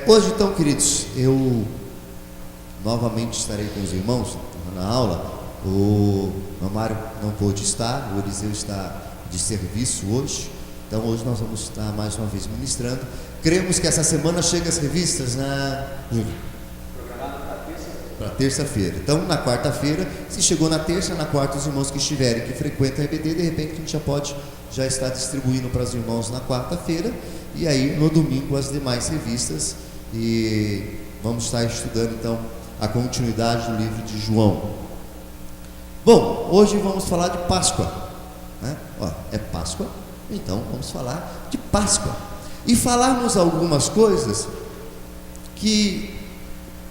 Hoje então, queridos, eu novamente estarei com os irmãos na aula. O Mário não pôde estar, o Eliseu está de serviço hoje, então hoje nós vamos estar mais uma vez ministrando. Cremos que essa semana chega as revistas, para terça-feira. Então, na quarta-feira, se chegou na terça, na quarta, os irmãos que estiverem, que frequentam a EBD, de repente a gente já está distribuindo para os irmãos na quarta-feira, e aí no domingo as demais revistas, e vamos estar estudando então a continuidade do livro de João. Bom, hoje vamos falar de Páscoa, né? É Páscoa, então vamos falar de Páscoa e falarmos algumas coisas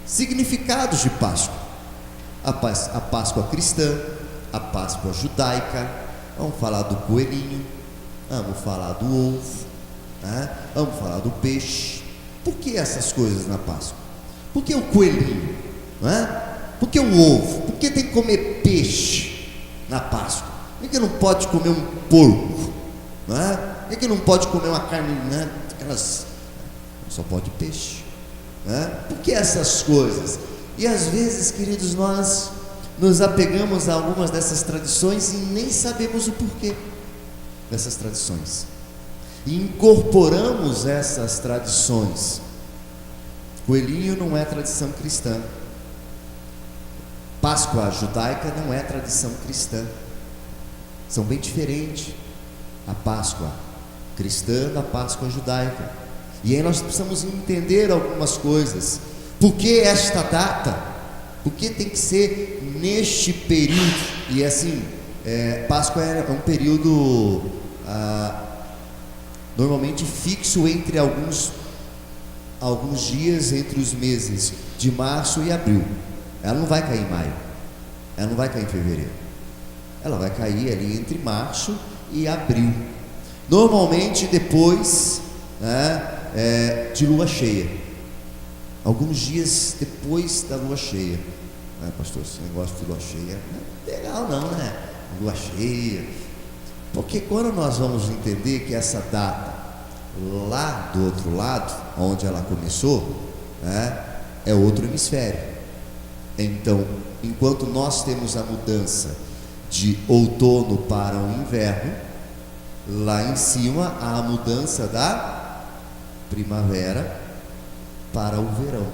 significados de Páscoa, a Páscoa cristã, a Páscoa judaica. Vamos falar do coelhinho, vamos falar do ovo, né? Vamos falar do peixe. Por que essas coisas na Páscoa? Por que o coelhinho, né? Por que o ovo? Por que tem que comer peixe na Páscoa? Por que não pode comer um porco, né? Por que não pode comer uma carne, né? Só pode peixe, né? Por que essas coisas? E às vezes, queridos, nós nos apegamos a algumas dessas tradições e nem sabemos o porquê dessas tradições, e incorporamos essas tradições. Coelhinho não é tradição cristã, Páscoa judaica não é tradição cristã, são bem diferentes a Páscoa cristã da Páscoa judaica. E aí nós precisamos entender algumas coisas. Por que esta data? Por que tem que ser neste período? E assim, Páscoa é um período normalmente fixo entre alguns dias entre os meses de março e abril. Ela não vai cair em maio, ela não vai cair em fevereiro, ela vai cair ali entre março e abril, normalmente depois, né, de lua cheia, alguns dias depois da lua cheia. Pastor, esse negócio de lua cheia não é legal não, né? Lua cheia, porque quando nós vamos entender que essa data lá do outro lado, onde ela começou, né, é outro hemisfério. Então, enquanto nós temos a mudança de outono para o inverno, lá em cima há a mudança da primavera para o verão.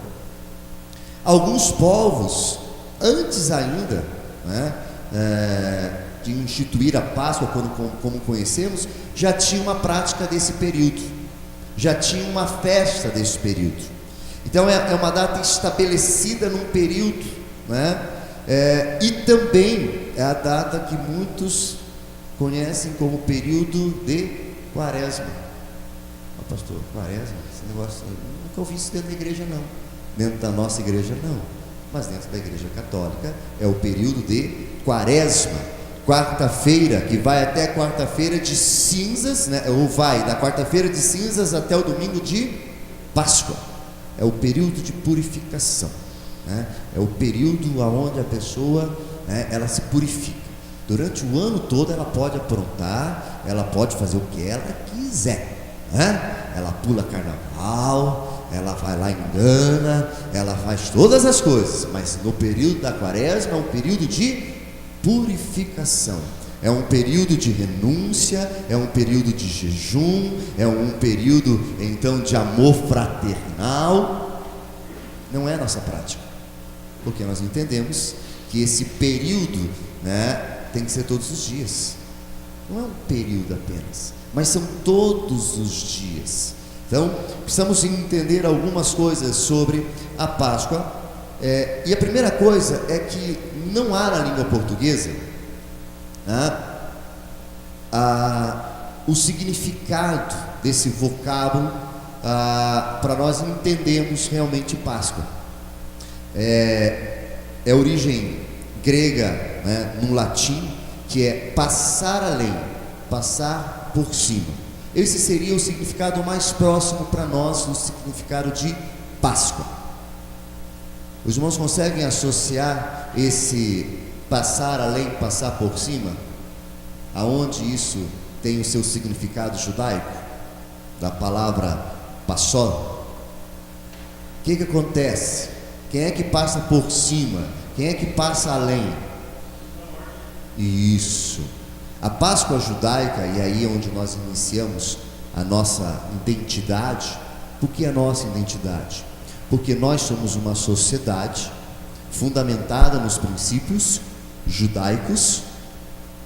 Alguns povos, antes ainda, né, de instituir a Páscoa, como conhecemos, já tinha uma prática desse período, já tinha uma festa desse período. Então é uma data estabelecida num período, né? E também é a data que muitos conhecem como período de Quaresma. Pastor, Quaresma, esse negócio aí, nunca ouvi isso dentro da igreja não. Dentro da nossa igreja não, mas dentro da igreja católica é o período de Quaresma, quarta-feira, que vai até quarta-feira de cinzas, né? Ou vai da quarta-feira de cinzas até o domingo de Páscoa. É o período de purificação, né? É o período onde a pessoa, né, ela se purifica. Durante o ano todo ela pode aprontar, ela pode fazer o que ela quiser, né? Ela pula carnaval, ela vai lá, engana, ela faz todas as coisas, mas no período da Quaresma é um período de purificação, é um período de renúncia, é um período de jejum, é um período então de amor fraternal. Não é nossa prática, porque nós entendemos que esse período, né, tem que ser todos os dias. Não é um período apenas, mas são todos os dias. Então precisamos entender algumas coisas sobre a Páscoa, e a primeira coisa é que não há na língua portuguesa o significado desse vocábulo para nós entendermos realmente Páscoa. É origem grega, né, no latim, que é passar além, passar por cima. Esse seria o significado mais próximo para nós do significado de Páscoa. Os irmãos conseguem associar esse passar além, passar por cima, aonde isso tem o seu significado judaico, da palavra passor? que acontece? Quem é que passa por cima? Quem é que passa além? Isso. A Páscoa judaica, e aí é onde nós iniciamos a nossa identidade. Por que a nossa identidade? Porque nós somos uma sociedade fundamentada nos princípios judaicos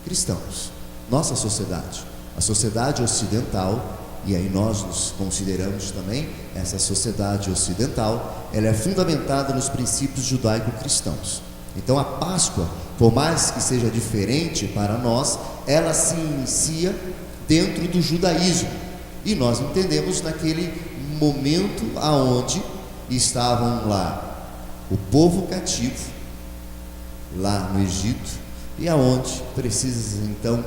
cristãos. Nossa sociedade, a sociedade ocidental, e aí nós nos consideramos também essa sociedade ocidental, ela é fundamentada nos princípios judaico-cristãos. Então a Páscoa, por mais que seja diferente para nós, ela se inicia dentro do judaísmo, e nós entendemos naquele momento aonde estavam lá o povo cativo, lá no Egito, e aonde precisa então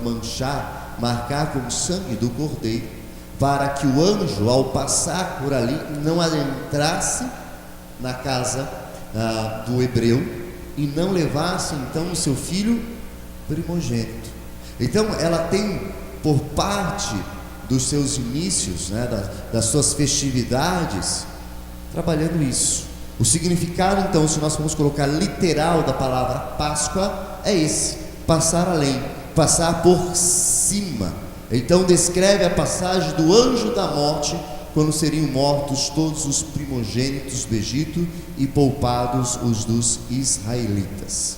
marcar com o sangue do cordeiro, para que o anjo, ao passar por ali, não adentrasse na casa do hebreu e não levasse então o seu filho primogênito. Então ela tem, por parte dos seus inícios, das suas festividades, trabalhando isso. O significado então, se nós formos colocar literal da palavra Páscoa, é esse: passar além, passar por cima. Então descreve a passagem do anjo da morte, quando seriam mortos todos os primogênitos do Egito e poupados os dos israelitas.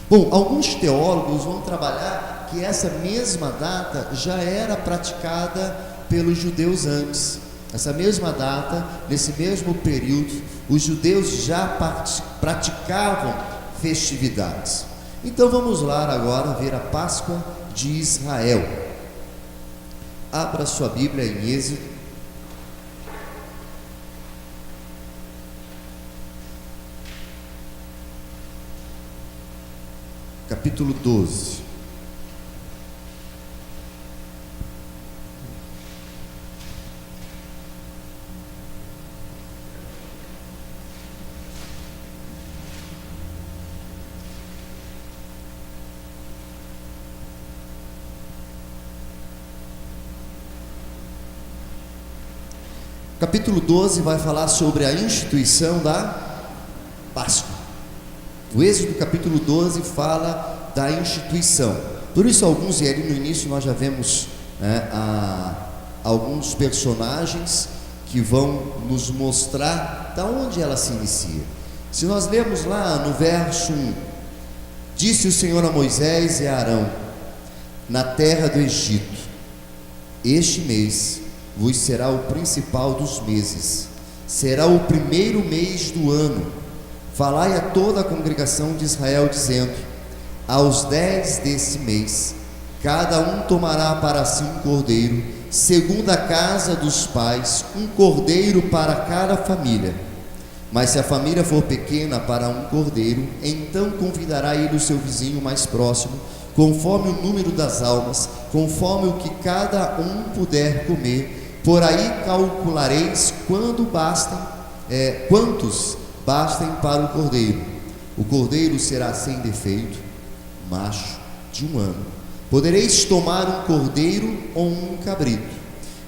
Bom, alguns teólogos vão trabalhar que essa mesma data já era praticada pelos judeus antes. Essa mesma data, nesse mesmo período, os judeus já praticavam festividades. Então vamos lá agora ver a Páscoa de Israel. Abra sua Bíblia em Êxodo, capítulo 12. Capítulo 12 vai falar sobre a instituição da Páscoa. O Êxodo capítulo 12 fala da instituição. Por isso alguns, e ali no início nós já vemos alguns personagens que vão nos mostrar da onde ela se inicia. Se nós lermos lá no verso 1: disse o Senhor a Moisés e a Arão, na terra do Egito: este mês vos será o principal dos meses, será o primeiro mês do ano. Falai a toda a congregação de Israel, dizendo: aos 10 desse mês, cada um tomará para si um cordeiro, segundo a casa dos pais, um cordeiro para cada família. Mas se a família for pequena para um cordeiro, então convidará ele o seu vizinho mais próximo, conforme o número das almas, conforme o que cada um puder comer. Por aí calculareis quantos bastem para o cordeiro. O cordeiro será sem defeito, macho, de 1 ano. Podereis tomar um cordeiro ou um cabrito,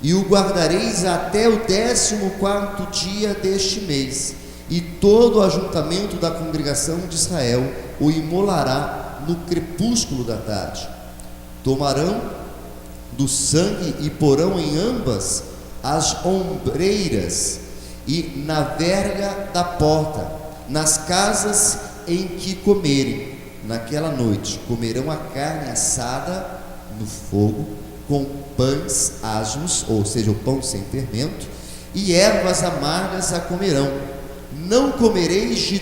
e o guardareis até o 14º dia deste mês, e todo o ajuntamento da congregação de Israel o imolará no crepúsculo da tarde. Tomarão do sangue e porão em ambas as ombreiras e na verga da porta, nas casas em que comerem. Naquela noite comerão a carne assada no fogo, com pães asmos, ou seja, o pão sem fermento, e ervas amargas a comerão. Não comereis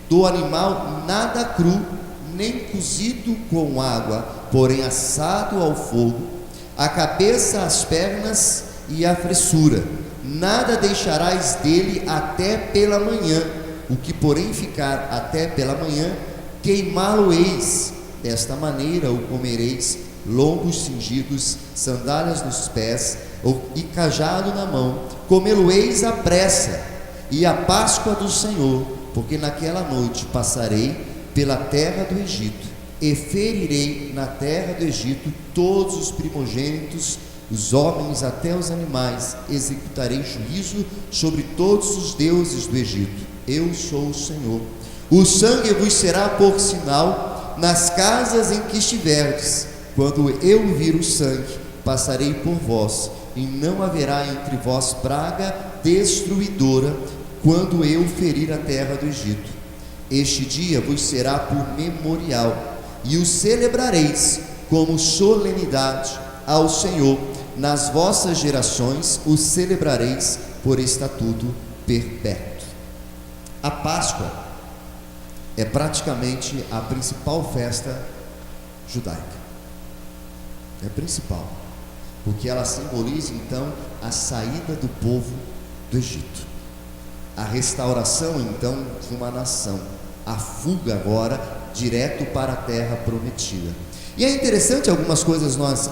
do animal nada cru, nem cozido com água, porém assado ao fogo, a cabeça, as pernas e a fressura. Nada deixarás dele até pela manhã. O que porém ficar até pela manhã, queimá-lo-eis. Desta maneira o comereis: lombos cingidos, sandálias nos pés e cajado na mão. Comê-lo-eis à pressa, e a Páscoa do Senhor, porque naquela noite passarei pela terra do Egito, e ferirei na terra do Egito todos os primogênitos os homens até os animais, executarei juízo sobre todos os deuses do Egito. Eu sou o Senhor. O sangue vos será por sinal nas casas em que estiverdes. Quando eu vir o sangue, passarei por vós, e não haverá entre vós praga destruidora, quando eu ferir a terra do Egito. Este dia vos será por memorial, e o celebrareis como solenidade ao Senhor. Nas vossas gerações o celebrareis por estatuto perpétuo. A Páscoa é praticamente a principal festa judaica. É principal, porque ela simboliza então a saída do povo do Egito, a restauração então de uma nação, a fuga agora direto para a terra prometida. E é interessante algumas coisas nós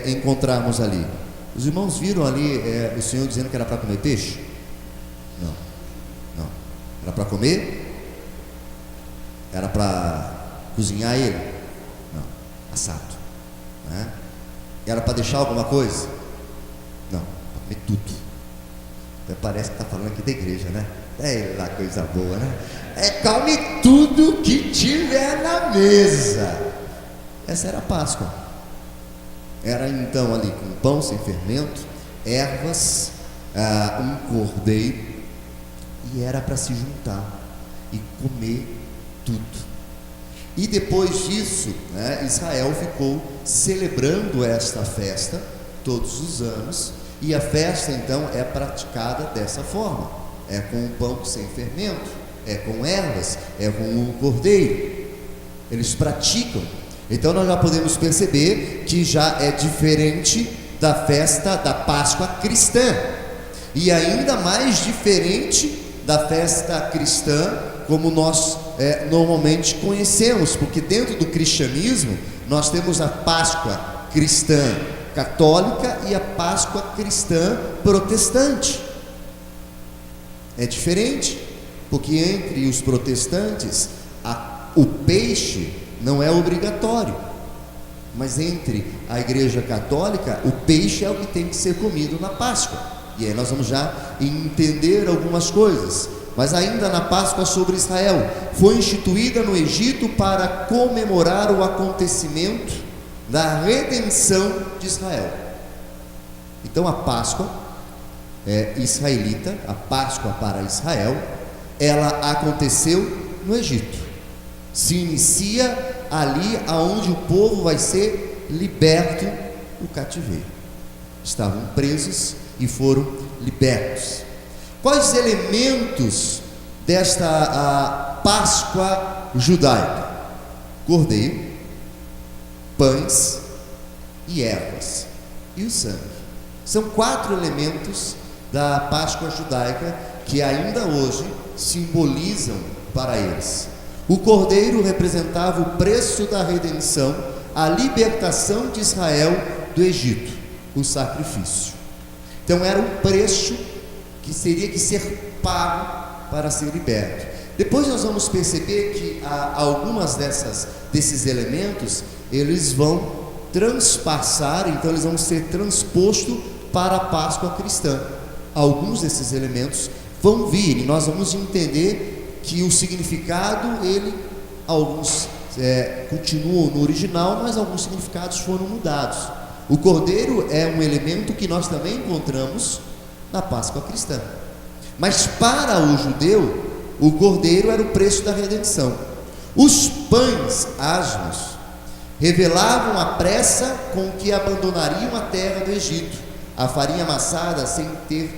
encontrarmos ali. Os irmãos viram ali o Senhor dizendo que era para comer peixe? Não. Era para comer? Era para cozinhar ele? Não. Assado, né? Era para deixar alguma coisa? Não. Para comer tudo. Até parece que está falando aqui da igreja, né? É lá coisa boa, né? Come tudo que tiver na mesa. Essa era a Páscoa. Era então ali com pão sem fermento, ervas, um cordeiro, e era para se juntar e comer tudo. E depois disso, Israel ficou celebrando esta festa todos os anos, e a festa então é praticada dessa forma: é com o pão sem fermento, é com ervas, é com o cordeiro. Eles praticam. Então nós já podemos perceber que já é diferente da festa da Páscoa cristã, e ainda mais diferente da festa cristã como nós normalmente conhecemos, porque dentro do cristianismo nós temos a Páscoa cristã católica e a Páscoa cristã protestante. É diferente, porque entre os protestantes o peixe não é obrigatório, mas entre a igreja católica o peixe é o que tem que ser comido na Páscoa. E aí nós vamos já entender algumas coisas. Mas ainda na Páscoa sobre Israel, foi instituída no Egito para comemorar o acontecimento da redenção de Israel. Então a Páscoa israelita, a Páscoa para Israel, ela aconteceu no Egito. Se inicia ali aonde o povo vai ser liberto do cativeiro. Estavam presos e foram libertos. Quais elementos desta Páscoa judaica? Cordeiro, pães e ervas, e o sangue. São 4 elementos da Páscoa judaica que ainda hoje simbolizam para eles. O cordeiro representava o preço da redenção, a libertação de Israel do Egito, o sacrifício. Então era um preço que teria que ser pago para ser liberto. Depois nós vamos perceber que algumas desses elementos eles vão transpassar, então eles vão ser transpostos para a Páscoa cristã. Alguns desses elementos vão vir e nós vamos entender que o significado, alguns continuam no original, mas alguns significados foram mudados. O cordeiro é um elemento que nós também encontramos na Páscoa cristã, mas para o judeu, o cordeiro era o preço da redenção. Os pães asmos revelavam a pressa com que abandonariam a terra do Egito, a farinha amassada sem ter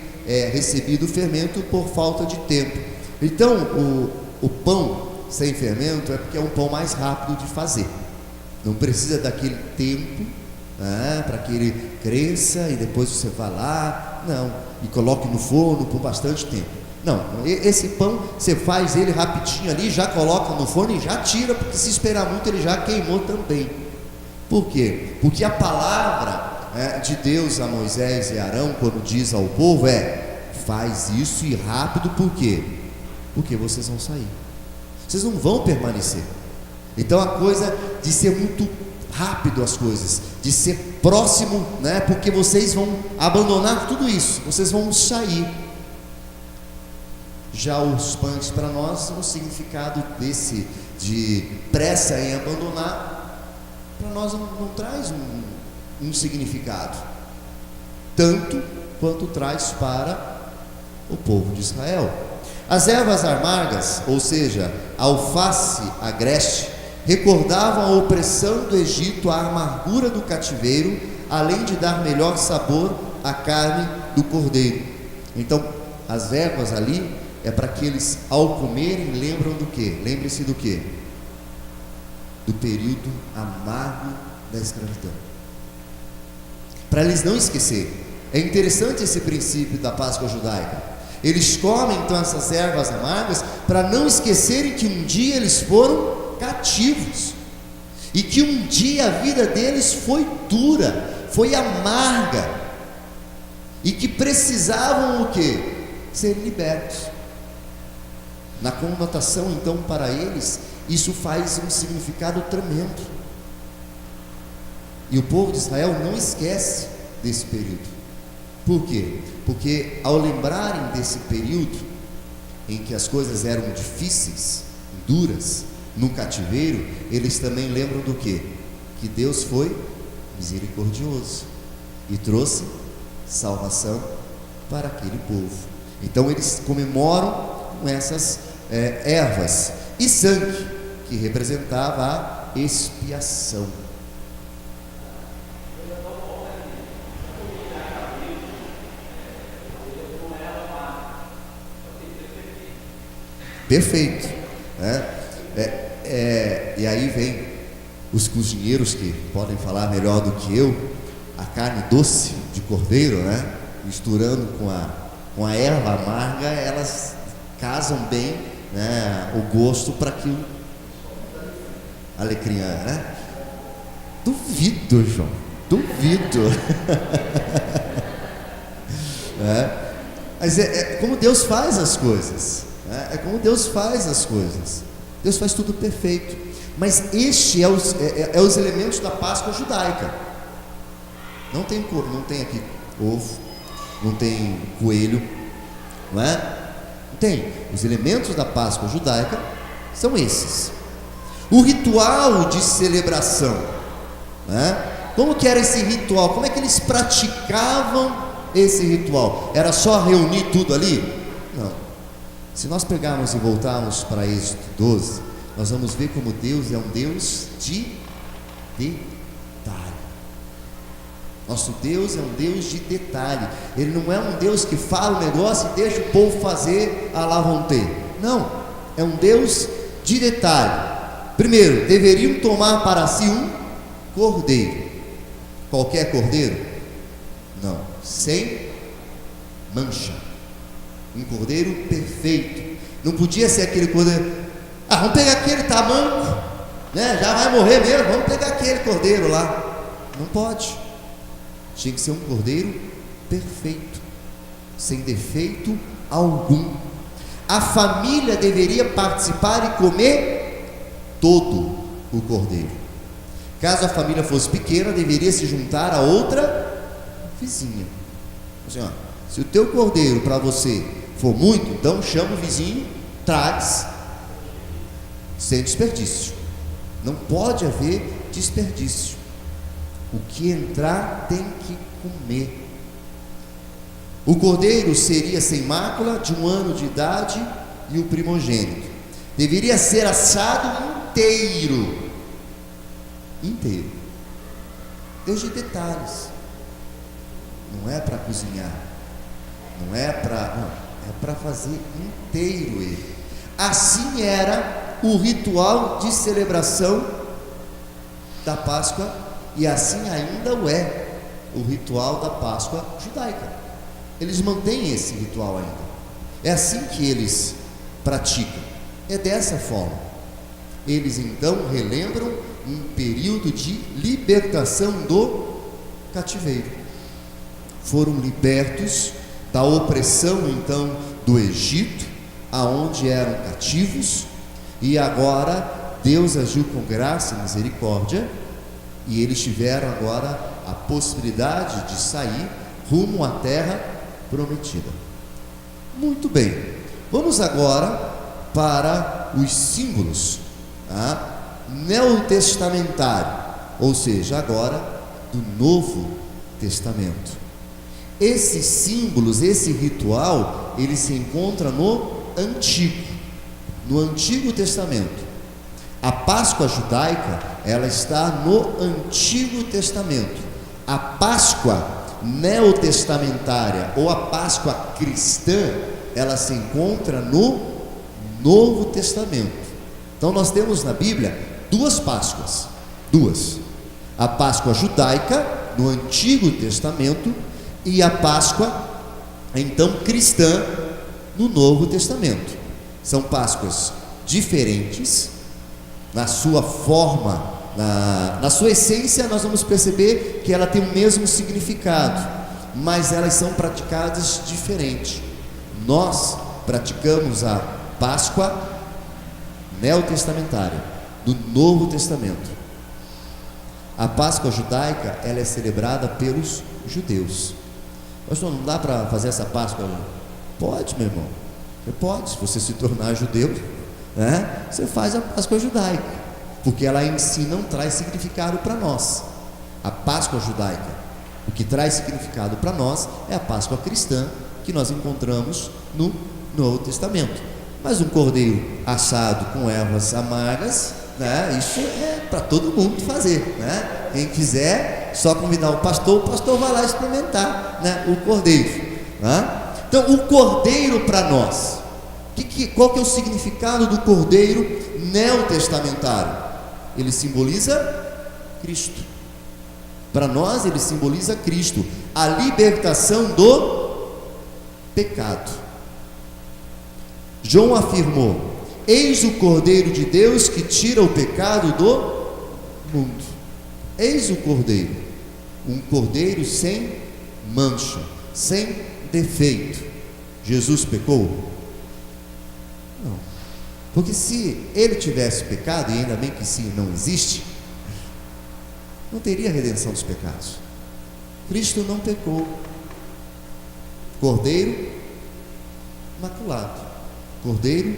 recebido o fermento por falta de tempo. Então o pão sem fermento é porque é um pão mais rápido de fazer, não precisa daquele tempo para que ele cresça e depois você vá lá, não, e coloque no forno por bastante tempo. Não, esse pão você faz ele rapidinho ali, já coloca no forno e já tira, porque se esperar muito ele já queimou também. Por quê? Porque a palavra de Deus a Moisés e Arão, quando diz ao povo, faz isso e rápido. Por quê? Porque vocês vão sair, vocês não vão permanecer. Então a coisa de ser muito rápido, as coisas de ser próximo, né? Porque vocês vão abandonar tudo isso, vocês vão sair. Já os pães para nós, o significado desse de pressa em abandonar, para nós não traz um significado, tanto quanto traz para o povo de Israel. As ervas amargas, ou seja, a alface agreste, recordavam a opressão do Egito, a amargura do cativeiro, além de dar melhor sabor à carne do cordeiro. Então, as ervas ali é para que eles, ao comerem, lembram do quê? Lembre-se do quê? Do período amargo da escravidão. Para eles não esquecerem. É interessante esse princípio da Páscoa judaica. Eles comem então essas ervas amargas para não esquecerem que um dia eles foram cativos, e que um dia a vida deles foi dura, foi amarga, e que precisavam o quê? Ser libertos. Na conotação então para eles, isso faz um significado tremendo, e o povo de Israel não esquece desse período. Por quê? Porque ao lembrarem desse período em que as coisas eram difíceis, duras, no cativeiro, eles também lembram do quê? Que Deus foi misericordioso e trouxe salvação para aquele povo. Então eles comemoram com essas ervas e sangue, que representava a expiação. Perfeito, né? E aí vem os cozinheiros que podem falar melhor do que eu, a carne doce de cordeiro, né? Misturando com a erva amarga, elas casam bem, né? O gosto para que o alecrim, né? Duvido, João, duvido. Mas é como Deus faz as coisas. É como Deus faz as coisas. Deus faz tudo perfeito. Mas este é os elementos da Páscoa judaica. Não tem aqui ovo, não tem coelho, não é? Não tem. Os elementos da Páscoa judaica são esses. O ritual de celebração, né? Como que era esse ritual? Como é que eles praticavam esse ritual? Era só reunir tudo ali? Não. Se nós pegarmos e voltarmos para Êxodo 12, nós vamos ver como Deus é um Deus de detalhe. Nosso Deus é um Deus de detalhe. Ele não é um Deus que fala o negócio e deixa o povo fazer à la vontade. Não, é um Deus de detalhe. Primeiro, deveriam tomar para si um cordeiro. Qualquer cordeiro? Não, sem mancha. Um cordeiro perfeito. Não podia ser aquele cordeiro, vamos pegar aquele tamanco, né? Já vai morrer mesmo, vamos pegar aquele cordeiro lá. Não pode. Tinha que ser um cordeiro perfeito, sem defeito algum. A família deveria participar e comer todo o cordeiro. Caso a família fosse pequena, deveria se juntar a outra vizinha. Assim, se o teu cordeiro para você for muito, então chama o vizinho, traz, sem desperdício. Não pode haver desperdício. O que entrar tem que comer. O cordeiro seria sem mácula, de 1 ano de idade, e o primogênito deveria ser assado inteiro. Desde detalhes. Não é para cozinhar, é para fazer inteiro ele. Assim era o ritual de celebração da Páscoa, e assim ainda o ritual da Páscoa judaica. Eles mantêm esse ritual ainda. É assim que eles praticam. É dessa forma. Eles então relembram um período de libertação do cativeiro. Foram libertos da opressão então do Egito, aonde eram cativos, e agora Deus agiu com graça e misericórdia E eles tiveram agora a possibilidade de sair rumo à terra prometida. Muito bem, vamos agora para os símbolos neotestamentários, ou seja, agora do Novo Testamento. Esses símbolos, esse ritual, ele se encontra no Antigo Testamento. A Páscoa judaica, ela está no Antigo Testamento. A Páscoa neotestamentária ou a Páscoa cristã, ela se encontra no Novo Testamento. Então nós temos na Bíblia duas Páscoas, a Páscoa judaica no Antigo Testamento e a Páscoa então cristã no Novo Testamento. São Páscoas diferentes na sua forma, na sua essência. Nós vamos perceber que ela tem o mesmo significado, mas elas são praticadas diferente. Nós praticamos a Páscoa neotestamentária do Novo Testamento. A Páscoa judaica, ela é celebrada pelos judeus. Pastor, não dá para fazer essa Páscoa? Pode, meu irmão, você pode. Se você se tornar judeu, você faz a Páscoa judaica, porque ela em si não traz significado para nós. A Páscoa judaica, o que traz significado para nós é a Páscoa cristã, que nós encontramos no Novo Testamento. Mas um cordeiro assado com ervas amargas, isso é para todo mundo fazer, Quem quiser, só convidar o pastor vai lá experimentar, o cordeiro. Então, o cordeiro para nós, qual que é o significado do cordeiro neotestamentário? Ele simboliza Cristo. Para nós, ele simboliza Cristo, a libertação do pecado. João afirmou: eis o Cordeiro de Deus que tira o pecado do mundo. Eis o Cordeiro, um cordeiro sem mancha, sem defeito. Jesus pecou? Não, porque se ele tivesse pecado, e ainda bem que sim, não existe, não teria redenção dos pecados. Cristo não pecou. Cordeiro imaculado, cordeiro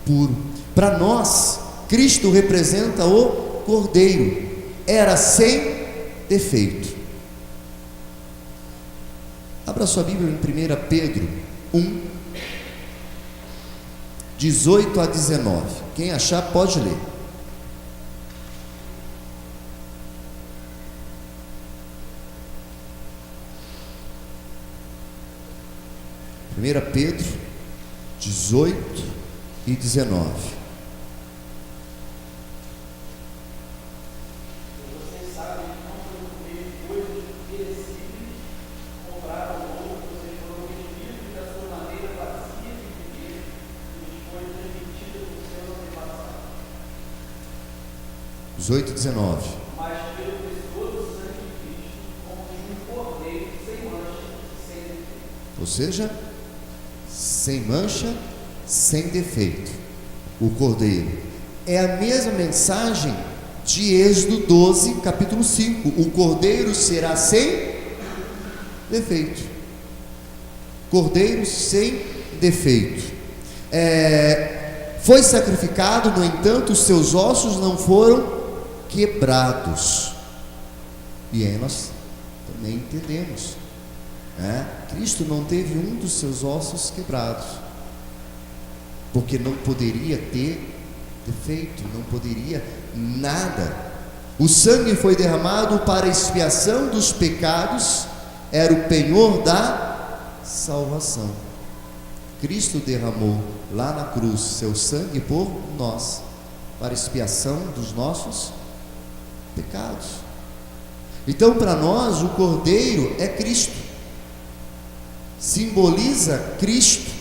puro. Para nós, Cristo representa o cordeiro, era sem defeito. Abra sua Bíblia em 1 Pedro 1, 18 a 19. Quem achar pode ler. Primeira Pedro 18 e 19. Vocês sabem que não foi por meio de coisas perecíveis, compraram ouro, vocês foram remidos da sua maneira vazia de viver, que lhes foi transmitida por seus antepassados. 18 e 19. Mas pelo precioso sangue de Cristo, como de um cordeiro sem mancha e sem defeito. Ou seja, sem mancha, sem defeito. O cordeiro é a mesma mensagem de Êxodo 12, capítulo 5. O cordeiro será sem defeito. Cordeiro sem defeito. Foi sacrificado, no entanto, os seus ossos não foram quebrados. E aí nós também entendemos, Cristo não teve um dos seus ossos quebrados, porque não poderia ter defeito, não poderia nada. O sangue foi derramado para a expiação dos pecados, era o penhor da salvação. Cristo derramou lá na cruz seu sangue por nós, para a expiação dos nossos pecados. Então, para nós, o cordeiro é Cristo, simboliza Cristo.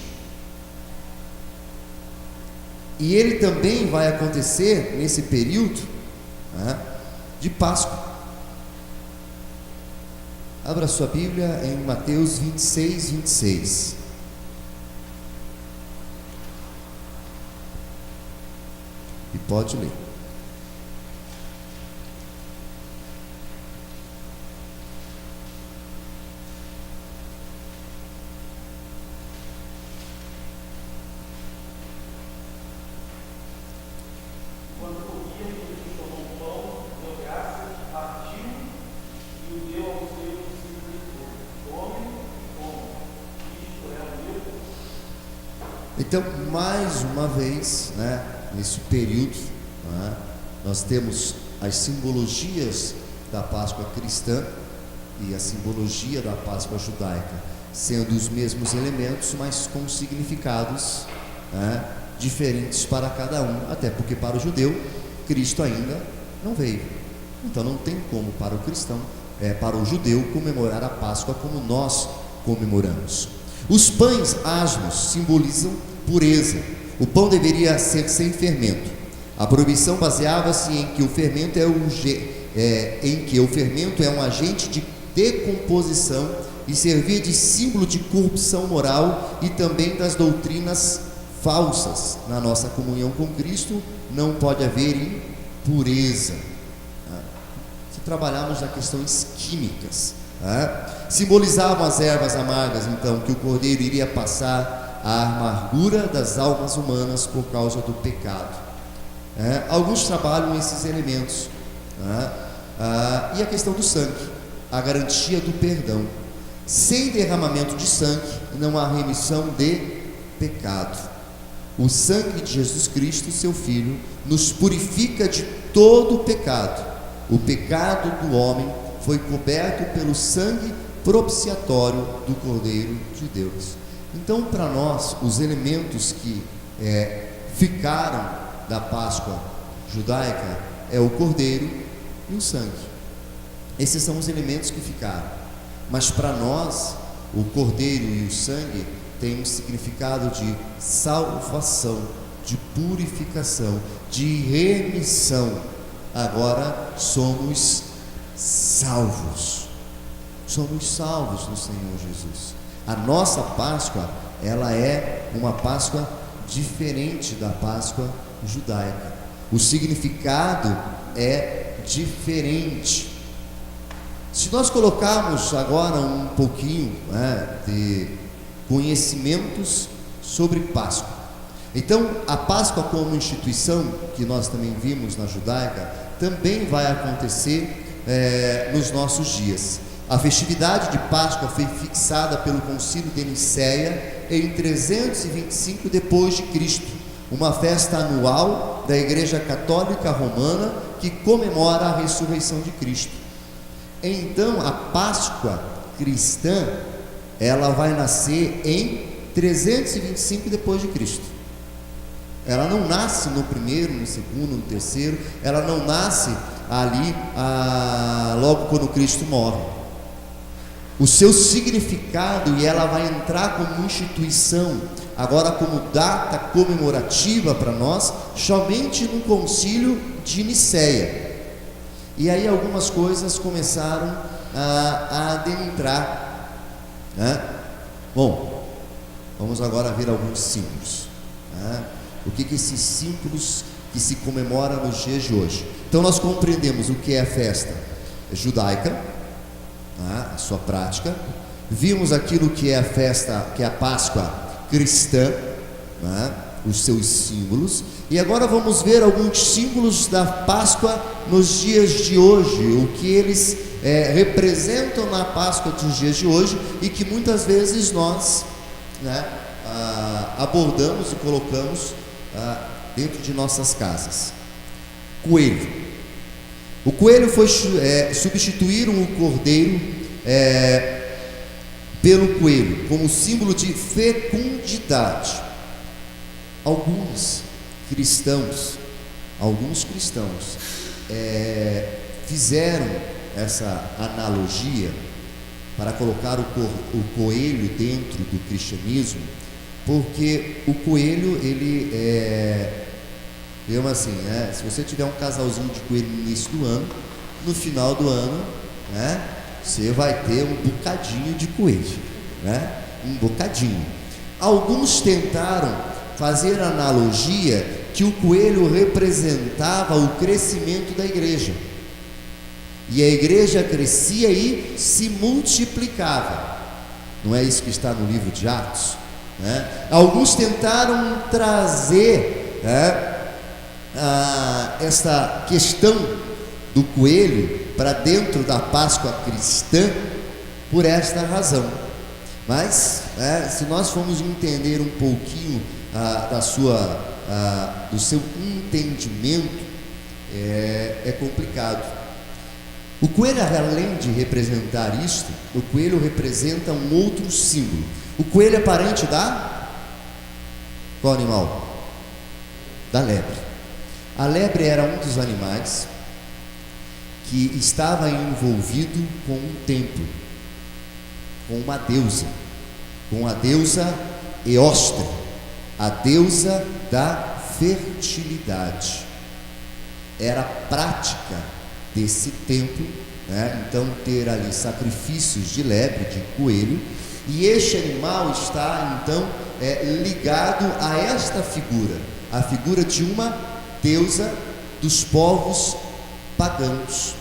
E ele também vai acontecer nesse período de Páscoa. Abra sua Bíblia em Mateus 26, 26. E pode ler. Então, mais uma vez, né, nesse período, né, nós temos as simbologias da Páscoa cristã e a simbologia da Páscoa judaica, sendo os mesmos elementos, mas com significados, né, diferentes para cada um, até porque para o judeu, Cristo ainda não veio. Então não tem como para o cristão, para o judeu, comemorar a Páscoa como nós comemoramos. Os pães asmos simbolizam pureza. O pão deveria ser sem fermento. A proibição baseava-se em que o fermento é um agente de decomposição e servia de símbolo de corrupção moral e também das doutrinas falsas. Na nossa comunhão com Cristo não pode haver impureza. Se trabalharmos nas questões químicas, simbolizavam as ervas amargas, então, que o cordeiro iria passar a amargura das almas humanas por causa do pecado. Alguns trabalham esses elementos, e a questão do sangue, a garantia do perdão. Sem derramamento de sangue não há remissão de pecado. O sangue de Jesus Cristo, seu Filho, nos purifica de todo o pecado. O pecado do homem foi coberto pelo sangue propiciatório do Cordeiro de Deus. Então, para nós, os elementos que ficaram da Páscoa judaica é o Cordeiro e o sangue. Esses são os elementos que ficaram. Mas para nós, o Cordeiro e o sangue têm um significado de salvação, de purificação, de remissão. Agora somos salvos. Somos salvos no Senhor Jesus. A nossa Páscoa, ela é uma Páscoa diferente da Páscoa judaica. O significado é diferente. Se nós colocarmos agora um pouquinho, de conhecimentos sobre Páscoa. Então, a Páscoa como instituição, que nós também vimos na judaica, também vai acontecer nos nossos dias. A festividade de Páscoa foi fixada pelo Concílio de Nicéia em 325 depois de Cristo, uma festa anual da Igreja Católica Romana que comemora a ressurreição de Cristo. Então, a Páscoa cristã, ela vai nascer em 325 depois de Cristo. Ela não nasce no primeiro, no segundo, no terceiro. Ela não nasce ali logo quando Cristo morre. O seu significado, e ela vai entrar como instituição, agora como data comemorativa para nós, somente no Concílio de Nicéia. E aí algumas coisas começaram a adentrar, Bom, vamos agora ver alguns símbolos, O que esses símbolos que se comemora nos dias de hoje. Então nós compreendemos o que é a festa judaica, a sua prática. Vimos aquilo que é a festa, que é a Páscoa cristã, os seus símbolos. E agora vamos ver alguns símbolos da Páscoa nos dias de hoje, o que eles representam na Páscoa dos dias de hoje e que muitas vezes nós abordamos e colocamos dentro de nossas casas. Coelho. O coelho foi substituíram o cordeiro pelo coelho como símbolo de fecundidade. Alguns cristãos fizeram essa analogia para colocar o coelho dentro do cristianismo, porque o coelho, ele digamos assim, se você tiver um casalzinho de coelho no início do ano, no final do ano, você vai ter um bocadinho de coelho, um bocadinho. Alguns tentaram fazer a analogia que o coelho representava o crescimento da igreja, e a igreja crescia e se multiplicava. Não é isso que está no livro de Atos? Alguns tentaram trazer essa questão do coelho para dentro da Páscoa cristã por esta razão. Mas se nós formos entender um pouquinho do seu entendimento é complicado. O coelho, além de representar isto, o coelho representa um outro símbolo. O coelho é parente da qual animal? Da lebre. A lebre era um dos animais que estava envolvido com um templo, com uma deusa, com a deusa Eostre, a deusa da fertilidade. Era prática desse templo, né? Então ter ali sacrifícios de lebre, de coelho, e este animal está então ligado a esta figura, a figura de uma deusa dos povos pagãos.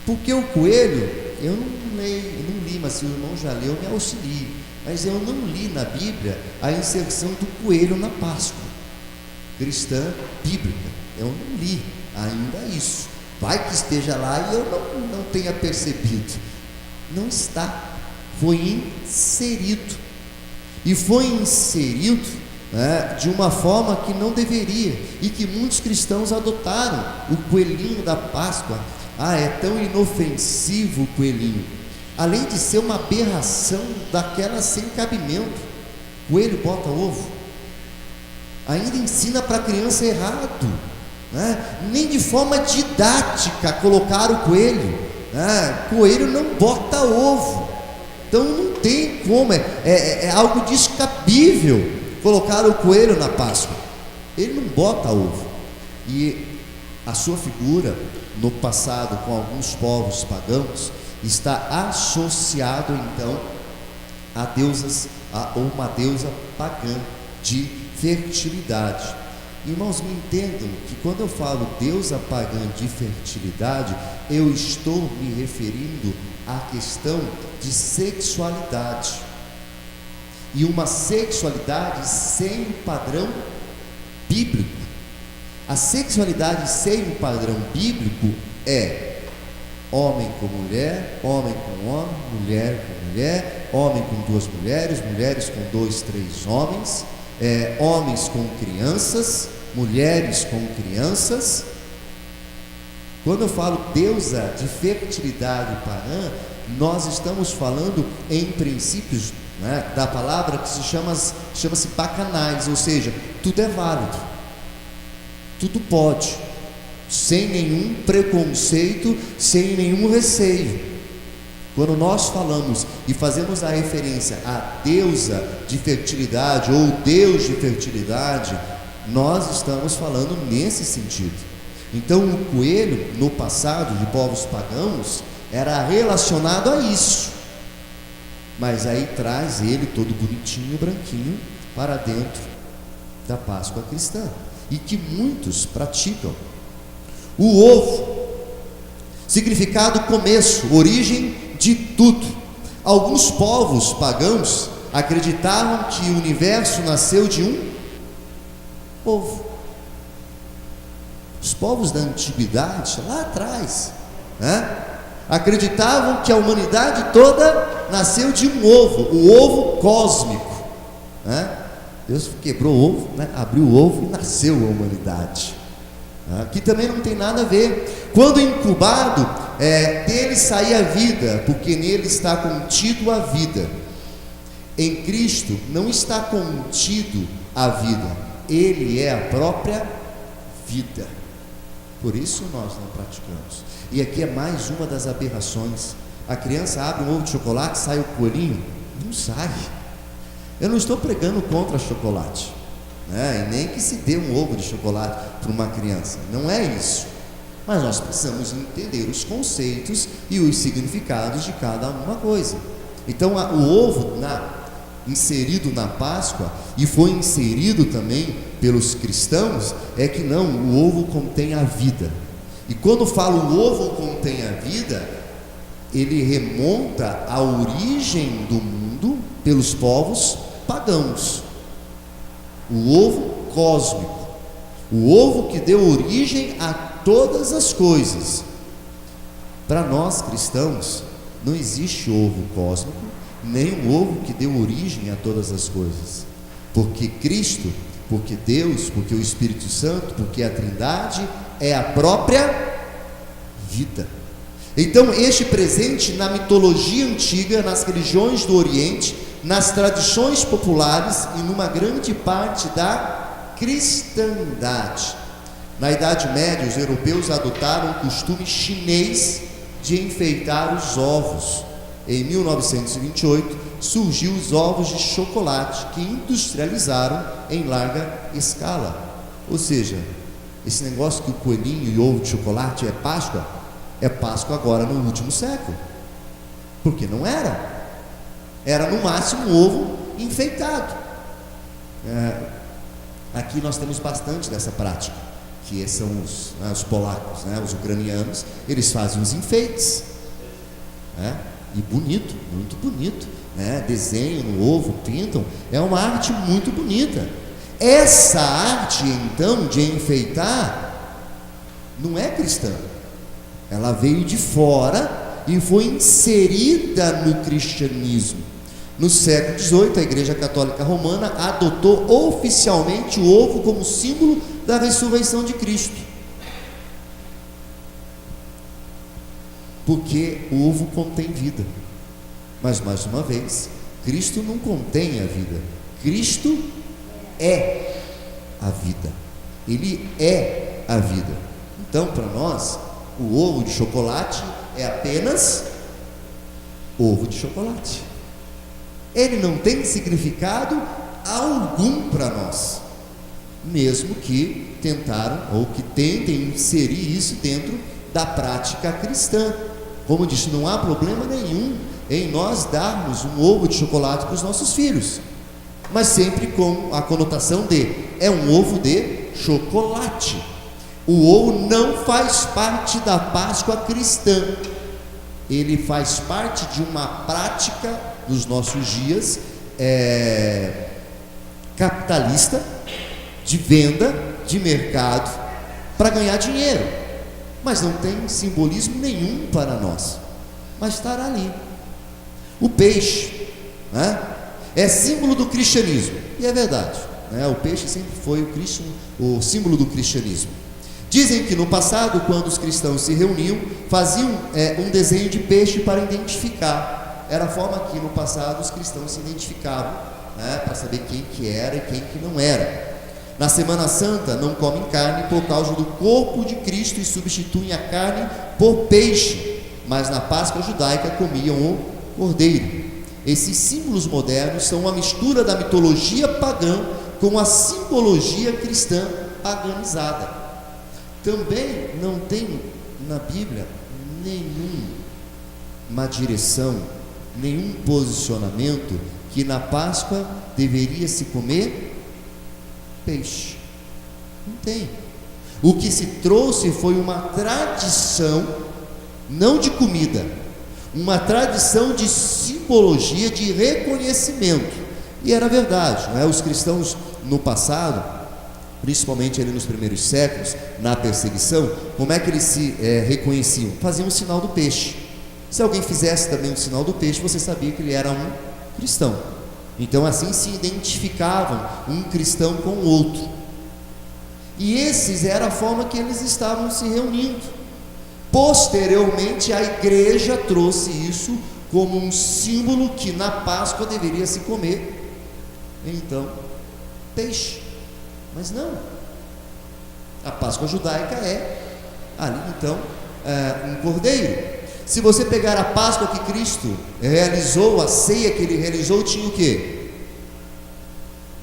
Porque o coelho, eu não li, mas se o irmão já leu, me auxilie, mas eu não li na Bíblia a inserção do coelho na Páscoa cristã bíblica. Eu não li ainda isso. Vai que esteja lá e eu não tenha percebido. Não está. Foi inserido. E foi inserido, né, de uma forma que não deveria, e que muitos cristãos adotaram o coelhinho da Páscoa. É tão inofensivo o coelhinho, além de ser uma aberração daquela sem cabimento. Coelho bota ovo, ainda ensina para a criança errado, né? Nem de forma didática colocar o coelho, né? Coelho não bota ovo, então não tem como, é algo descabível colocar o coelho na Páscoa. Ele não bota ovo. E a sua figura no passado com alguns povos pagãos está associado então a deusas, ou uma deusa pagã de fertilidade. Irmãos, me entendam que quando eu falo deusa pagã de fertilidade, eu estou me referindo à questão de sexualidade, e uma sexualidade sem um padrão bíblico. A sexualidade sem um padrão bíblico é homem com mulher, homem com homem, mulher com mulher, homem com duas mulheres, mulheres com dois, três homens, homens com crianças, mulheres com crianças. Quando eu falo deusa de fertilidade pagã, nós estamos falando em princípios, né, da palavra que chama-se bacanais, ou seja, tudo é válido, tudo pode, sem nenhum preconceito, sem nenhum receio. Quando nós falamos e fazemos a referência à deusa de fertilidade ou Deus de fertilidade, nós estamos falando nesse sentido. Então o coelho no passado de povos pagãos era relacionado a isso, mas aí traz ele todo bonitinho, branquinho, para dentro da Páscoa cristã, e que muitos praticam. O ovo, significado começo, origem de tudo. Alguns povos pagãos acreditavam que o universo nasceu de um ovo. Os povos da antiguidade, lá atrás, né, acreditavam que a humanidade toda nasceu de um ovo, o ovo cósmico, né? Deus quebrou o ovo, né, abriu o ovo e nasceu a humanidade, que também não tem nada a ver. Quando incubado, dele saía a vida, porque nele está contido a vida. Em Cristo não está contido a vida, Ele é a própria vida. Por isso nós não praticamos. E aqui é mais uma das aberrações. A criança abre um ovo de chocolate, sai o coelhinho? Não sai. Eu não estou pregando contra chocolate, né? E nem que se dê um ovo de chocolate para uma criança, não é isso. Mas nós precisamos entender os conceitos e os significados de cada uma coisa. Então o ovo inserido na Páscoa, e foi inserido também pelos cristãos, é que não, o ovo contém a vida. E quando falo o ovo contém a vida, ele remonta à origem do mundo pelos povos pagãos. O ovo cósmico, o ovo que deu origem a todas as coisas. Para nós cristãos, não existe ovo cósmico, nem um ovo que deu origem a todas as coisas, porque Cristo Porque Deus, porque o Espírito Santo, porque a Trindade é a própria vida. Então, este presente na mitologia antiga, nas religiões do Oriente, nas tradições populares e numa grande parte da cristandade. Na Idade Média, os europeus adotaram o costume chinês de enfeitar os ovos. Em 1928, surgiu os ovos de chocolate, que industrializaram em larga escala. Ou seja, esse negócio que o coelhinho e o ovo de chocolate é Páscoa agora no último século. Porque não era. Era no máximo um ovo enfeitado. Aqui nós temos bastante dessa prática, que são os polacos, os ucranianos. Eles fazem os enfeites, e bonito, muito bonito, desenham no ovo, pintam. É uma arte muito bonita. Essa arte então de enfeitar não é cristã. Ela veio de fora e foi inserida no cristianismo. No século XVIII, a Igreja Católica Romana adotou oficialmente o ovo como símbolo da ressurreição de Cristo. Porque o ovo contém vida. Mas, mais uma vez, Cristo não contém a vida. Cristo é a vida. Ele é a vida. Então, para nós, o ovo de chocolate é apenas ovo de chocolate. Ele não tem significado algum para nós, mesmo que tentaram ou que tentem inserir isso dentro da prática cristã. Como eu disse, não há problema nenhum em nós darmos um ovo de chocolate para os nossos filhos, mas sempre com a conotação de é um ovo de chocolate. O ovo não faz parte da Páscoa cristã. Ele faz parte de uma prática dos nossos dias capitalista, de venda, de mercado, para ganhar dinheiro, mas não tem simbolismo nenhum para nós, mas estará ali. O peixe é símbolo do cristianismo, e é verdade, o peixe sempre foi o símbolo do cristianismo. Dizem que no passado, quando os cristãos se reuniam, faziam um desenho de peixe para identificar. Era a forma que no passado os cristãos se identificavam, para saber quem que era e quem que não era. Na Semana Santa não comem carne por causa do corpo de Cristo e substituem a carne por peixe, mas na Páscoa judaica comiam o cordeiro. Esses símbolos modernos são uma mistura da mitologia pagã com a simbologia cristã paganizada. Também não tem na Bíblia nenhuma direção, nenhum posicionamento que na Páscoa deveria se comer peixe. Não tem. O que se trouxe foi uma tradição, não de comida, uma tradição de simbologia, de reconhecimento. E era verdade, Os cristãos no passado, principalmente ali nos primeiros séculos, na perseguição, como é que eles se reconheciam? Faziam o sinal do peixe. Se alguém fizesse também o sinal do peixe, você sabia que ele era um cristão. Então assim se identificavam um cristão com o outro. E esses era a forma que eles estavam se reunindo. Posteriormente a igreja trouxe isso como um símbolo que na Páscoa deveria se comer, então, peixe. Mas não, a Páscoa judaica ali então um cordeiro. Se você pegar a Páscoa que Cristo realizou, a ceia que ele realizou, tinha o quê?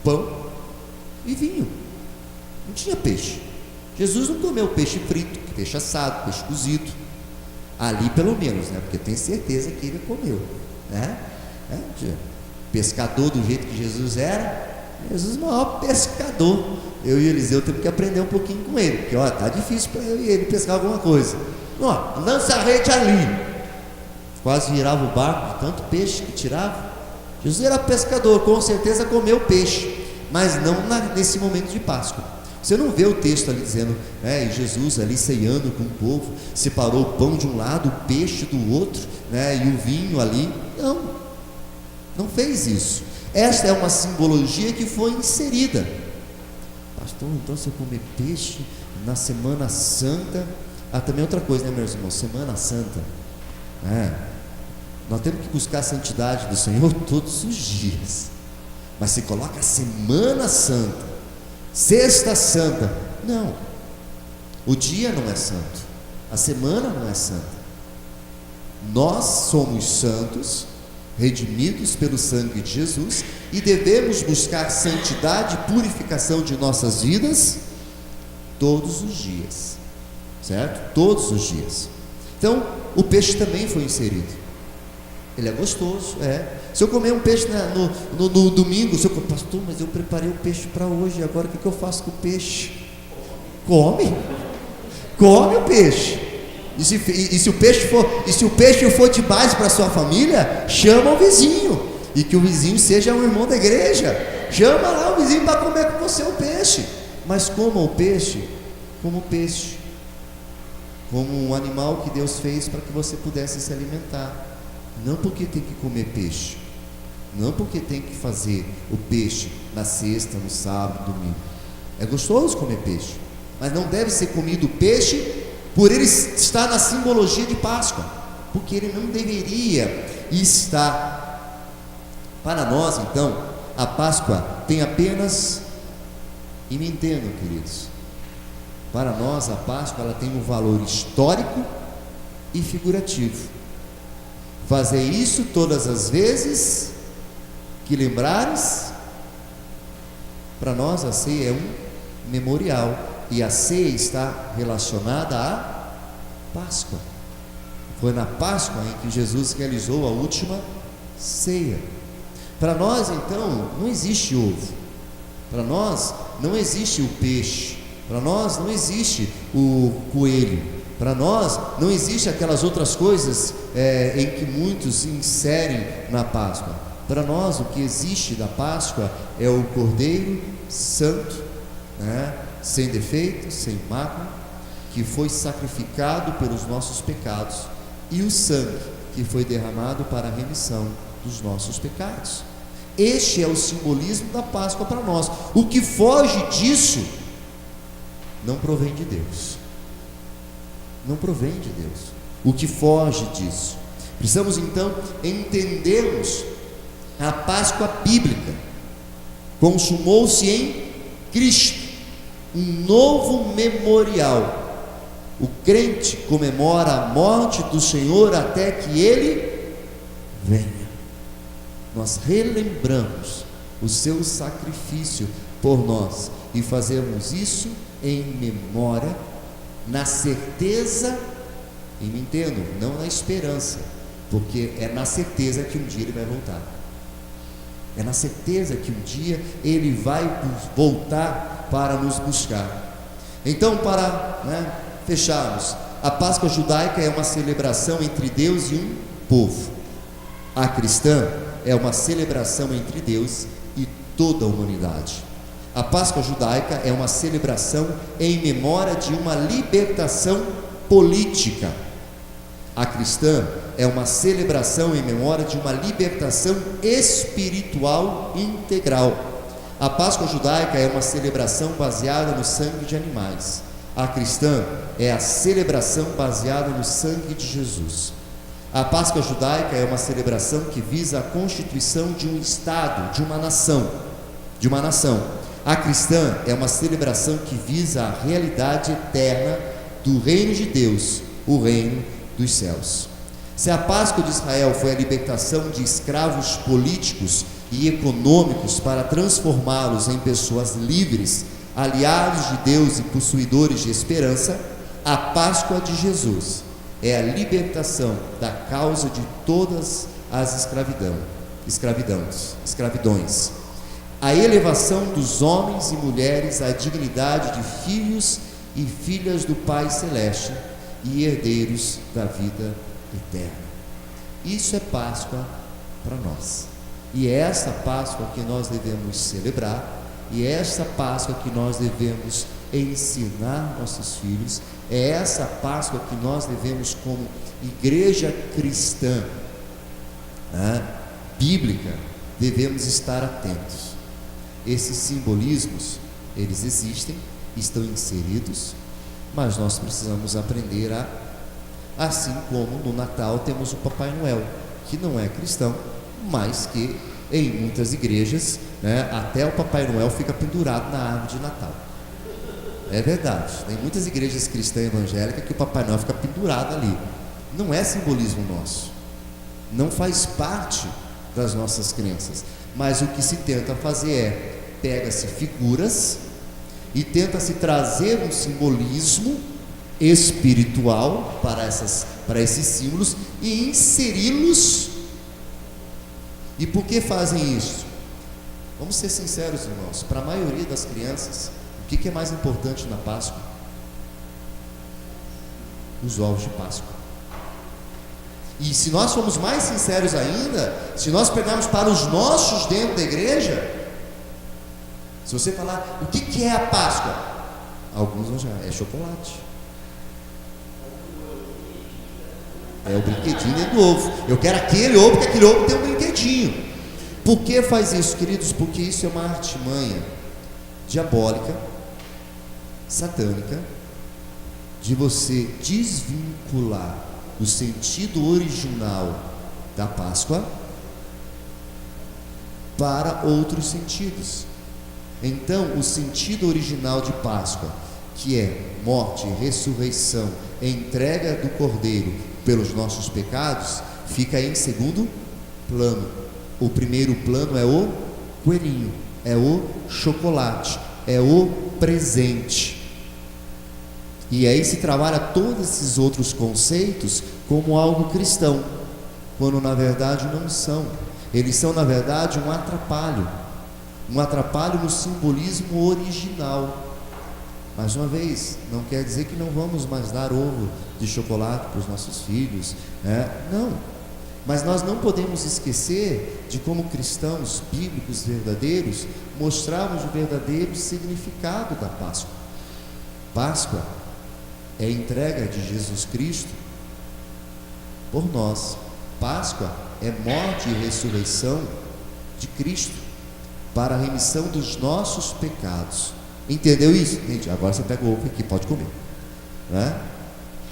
Pão e vinho, não tinha peixe. Jesus não comeu peixe frito, peixe assado, peixe cozido, ali pelo menos, porque tenho certeza que ele comeu, pescador do jeito que Jesus era. Jesus é o maior pescador. Eu e Eliseu temos que aprender um pouquinho com ele, porque tá difícil para eu e ele pescar alguma coisa. Lança a rede ali, quase virava o barco de tanto peixe que tirava. Jesus era pescador, com certeza comeu peixe, mas não nesse momento de Páscoa. Você não vê o texto ali dizendo, Jesus ali ceando com o povo, separou o pão de um lado, o peixe do outro, e o vinho ali. Não fez isso. Esta é uma simbologia que foi inserida. Pastor, então se eu comer peixe na Semana Santa, também outra coisa, né, meus irmãos? Semana Santa, nós temos que buscar a santidade do Senhor todos os dias, mas se coloca a Semana Santa, Sexta Santa, não, o dia não é santo, a semana não é santa. Nós somos santos, redimidos pelo sangue de Jesus, e devemos buscar santidade e purificação de nossas vidas todos os dias, certo? Todos os dias. Então, o peixe também foi inserido. Ele é gostoso, Se eu comer um peixe no domingo, pastor, mas eu preparei o peixe para hoje, agora o que eu faço com o peixe? Come o peixe. E se o peixe for demais para a sua família, chama o vizinho, e que o vizinho seja um irmão da igreja, chama lá o vizinho para comer com você o peixe, mas coma o peixe como peixe, como um animal que Deus fez para que você pudesse se alimentar, não porque tem que comer peixe, não porque tem que fazer o peixe na sexta, no sábado, no domingo. É gostoso comer peixe, mas não deve ser comido peixe por ele estar na simbologia de Páscoa, porque ele não deveria estar. Para nós, então, a Páscoa tem apenas, e me entendam, queridos, para nós a Páscoa ela tem um valor histórico e figurativo. Fazer isso todas as vezes que lembrares, para nós a ceia é um memorial, e a ceia está relacionada à Páscoa. Foi na Páscoa em que Jesus realizou a última ceia. Para nós, então, não existe ovo, para nós não existe o peixe, para nós não existe o coelho, para nós não existe aquelas outras coisas em que muitos inserem na Páscoa. Para nós o que existe da Páscoa é o Cordeiro Santo, sem defeito, sem mácula, que foi sacrificado pelos nossos pecados, e o sangue que foi derramado para a remissão dos nossos pecados. Este é o simbolismo da Páscoa para nós. O que foge disso não provém de Deus. Não provém de Deus. O que foge disso. Precisamos então entendermos a Páscoa bíblica. Consumou-se em Cristo um novo memorial. O crente comemora a morte do Senhor até que Ele venha. Nós relembramos o seu sacrifício por nós e fazemos isso em memória, na certeza, e me entendo, não na esperança, porque é na certeza que um dia Ele vai voltar. É na certeza que um dia Ele vai voltar para nos buscar. Então, para fecharmos, a Páscoa judaica é uma celebração entre Deus e um povo. A cristã é uma celebração entre Deus e toda a humanidade. A Páscoa judaica é uma celebração em memória de uma libertação política. A cristã é uma celebração em memória de uma libertação espiritual integral. A Páscoa judaica é uma celebração baseada no sangue de animais. A cristã é a celebração baseada no sangue de Jesus. A Páscoa judaica é uma celebração que visa a constituição de um Estado, de uma nação. A cristã é uma celebração que visa a realidade eterna do reino de Deus, o reino dos céus. Se a Páscoa de Israel foi a libertação de escravos políticos e econômicos para transformá-los em pessoas livres, aliados de Deus e possuidores de esperança, a Páscoa de Jesus é a libertação da causa de todas as escravidões, a elevação dos homens e mulheres à dignidade de filhos e filhas do Pai Celeste e herdeiros da vida eterna. Isso é Páscoa para nós, e é essa Páscoa que nós devemos celebrar, e é essa Páscoa que nós devemos ensinar nossos filhos, é essa Páscoa que nós devemos, como igreja cristã bíblica, devemos estar atentos. Esses simbolismos Eles existem, estão inseridos, mas nós precisamos aprender assim como no Natal temos o Papai Noel, que não é cristão, mas que em muitas igrejas, né, até o Papai Noel fica pendurado na árvore de Natal. É verdade, tem muitas igrejas cristãs evangélicas que o Papai Noel fica pendurado ali. Não é simbolismo nosso, não faz parte das nossas crenças, mas o que se tenta fazer é, pega-se figuras e tenta-se trazer um simbolismo espiritual para esses símbolos e inseri-los. E por que fazem isso? Vamos ser sinceros, irmãos, para a maioria das crianças, o que é mais importante na Páscoa? Os ovos de Páscoa. E se nós formos mais sinceros ainda, se nós pegarmos para os nossos dentro da igreja, se você falar, o que é a Páscoa? Alguns vão já, é chocolate. É o brinquedinho dentro do ovo. Eu quero aquele ovo, porque aquele ovo tem um brinquedinho. Por que faz isso, queridos? Porque isso é uma artimanha diabólica, satânica, de você desvincular o sentido original da Páscoa para outros sentidos. Então, o sentido original de Páscoa, que é morte, ressurreição, entrega do Cordeiro pelos nossos pecados, fica em segundo plano. O primeiro plano é o coelhinho, é o chocolate, é o presente. E aí se trabalha todos esses outros conceitos como algo cristão, quando na verdade não são. Eles são na verdade um atrapalho no simbolismo original. Mais uma vez, não quer dizer que não vamos mais dar ovo de chocolate para os nossos filhos, né? Não, mas nós não podemos esquecer de como cristãos bíblicos verdadeiros mostrarmos o verdadeiro significado da Páscoa. Páscoa é a entrega de Jesus Cristo por nós. Páscoa é morte e ressurreição de Cristo para a remissão dos nossos pecados. Entendeu isso? Gente, agora você pega o ovo aqui, pode comer, né?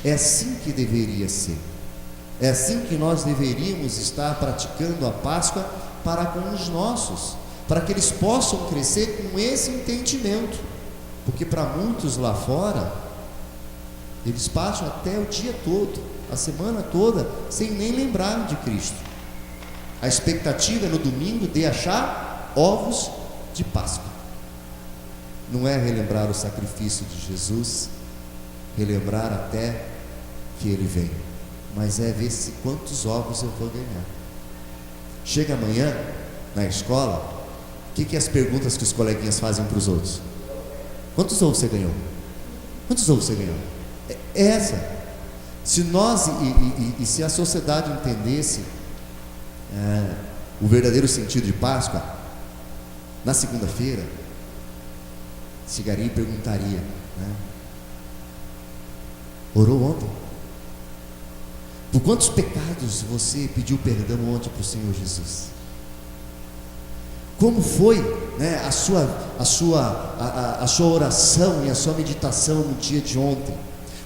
É assim que deveria ser. É assim que nós deveríamos estar praticando a Páscoa para com os nossos, para que eles possam crescer com esse entendimento. Porque para muitos lá fora, eles passam até o dia todo, a semana toda, sem nem lembrar de Cristo. A expectativa é no domingo de achar ovos de Páscoa. Não é relembrar o sacrifício de Jesus, relembrar até que Ele vem, mas é ver se quantos ovos eu vou ganhar. Chega amanhã na escola, o que as perguntas que os coleguinhas fazem para os outros? Quantos ovos você ganhou? Quantos ovos você ganhou? É essa. Se nós e se a sociedade entendesse o verdadeiro sentido de Páscoa, na segunda-feira chegaria e perguntaria, né? Orou ontem? Por quantos pecados você pediu perdão ontem para o Senhor Jesus? Como foi, né, a sua oração e a sua meditação no dia de ontem?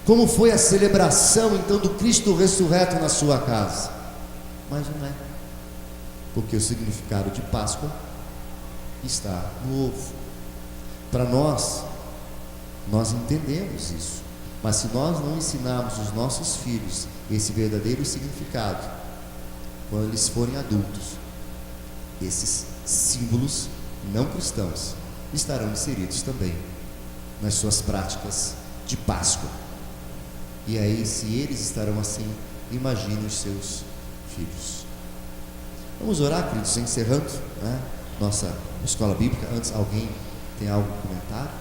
Como foi a celebração então do Cristo ressurreto na sua casa? Mas não é, porque o significado de Páscoa está no ovo. Para nós entendemos isso, mas se nós não ensinarmos os nossos filhos esse verdadeiro significado, quando eles forem adultos, esses símbolos não cristãos estarão inseridos também nas suas práticas de Páscoa. E aí, se eles estarão assim, imagine os seus filhos. Vamos orar, queridos, encerrando, né, nossa escola bíblica. Antes, alguém tem algo a comentar?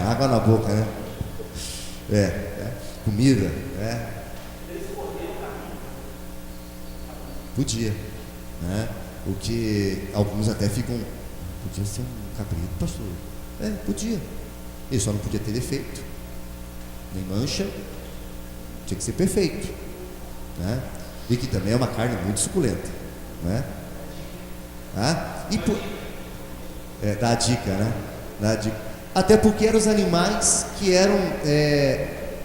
Água na boca, né? Comida, Podia, né? O que alguns até ficam, podia ser um cabrito, pastor. Podia. Ele só não podia ter defeito, nem mancha, tinha que ser perfeito, né? e que também é uma carne muito suculenta, não é? Dá a dica, né? Dá a dica. Até porque eram os animais que eram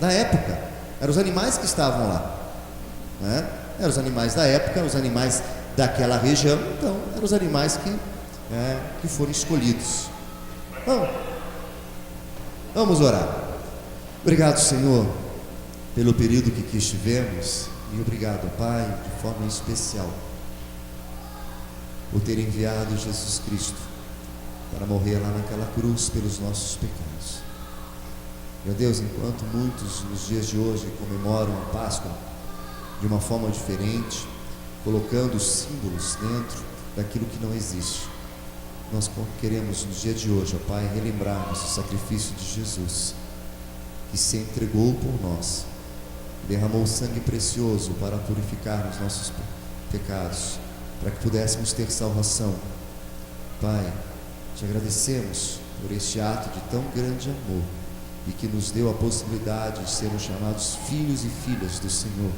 da época, eram os animais que estavam lá, né? Eram os animais da época, os animais daquela região, então eram os animais que foram escolhidos. Vamos orar. Obrigado, Senhor, pelo período que aqui estivemos, e obrigado, Pai, de forma especial, por ter enviado Jesus Cristo para morrer lá naquela cruz pelos nossos pecados. Meu Deus, enquanto muitos nos dias de hoje comemoram a Páscoa de uma forma diferente, colocando símbolos dentro daquilo que não existe, nós queremos no dia de hoje, ó Pai, relembrar nosso sacrifício de Jesus, que se entregou por nós, derramou sangue precioso para purificar os nossos pecados, para que pudéssemos ter salvação. Pai, te agradecemos por este ato de tão grande amor e que nos deu a possibilidade de sermos chamados filhos e filhas do Senhor,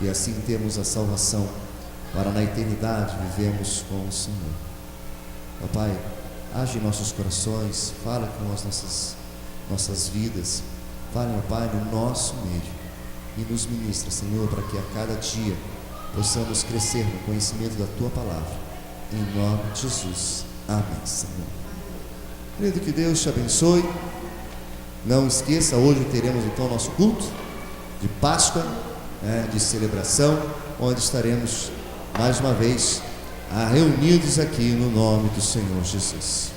e assim temos a salvação para na eternidade vivermos com o Senhor. Ó Pai, age em nossos corações, fala com as nossas vidas, fala, ó Pai, no nosso meio, e nos ministra, Senhor, para que a cada dia possamos crescer no conhecimento da Tua Palavra, em nome de Jesus, amém, Senhor. Querido, que Deus te abençoe. Não esqueça, hoje teremos então nosso culto de Páscoa, de celebração, onde estaremos mais uma vez reunidos aqui no nome do Senhor Jesus.